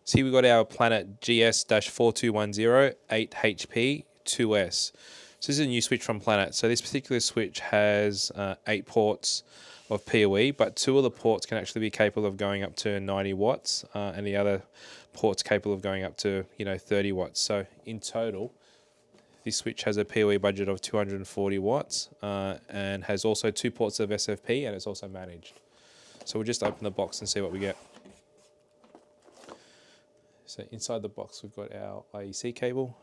So here we've got our Planet GS-4210-8HP2S. So this is a new switch from Planet. So this particular switch has 8 ports of PoE, but 2 of the ports can actually be capable of going up to 90 watts, and the other port's capable of going up to 30 watts. So in total, this switch has a PoE budget of 240 watts and has also 2 ports of SFP, and it's also managed. So we'll just open the box and see what we get. So inside the box we've got our IEC cable.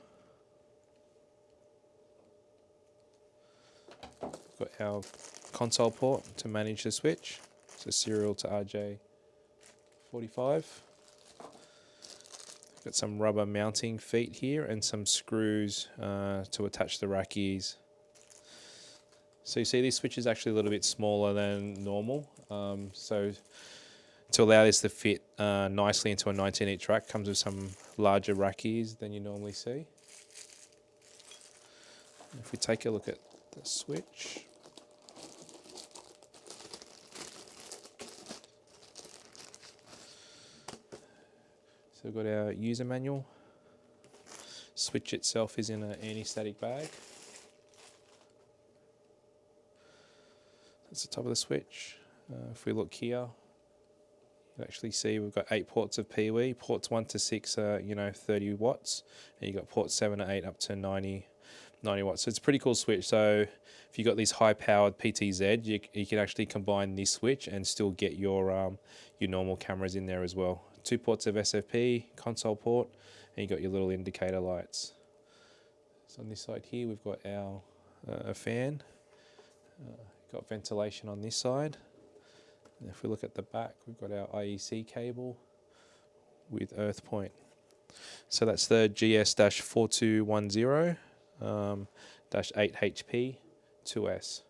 We've got our console port to manage the switch. So serial to RJ45. Got some rubber mounting feet here and some screws to attach the rack ears. So you see this switch is actually a little bit smaller than normal. So to allow this to fit nicely into a 19-inch rack, comes with some larger rack ears than you normally see. If we take a look at the switch, so we've got our user manual. Switch itself is in an anti-static bag. That's the top of the switch. If we look here, you can actually see we've got 8 ports of PoE. Ports 1 to 6 are 30 watts, and you've got ports 7 to 8 up to 90 watts. So it's a pretty cool switch. So if you've got these high-powered PTZ, you can actually combine this switch and still get your normal cameras in there as well. 2 ports of SFP, console port, and you've got your little indicator lights. So on this side here, we've got our fan. Got ventilation on this side. And if we look at the back, we've got our IEC cable with earth point. So that's the GS-4210-8HP2S.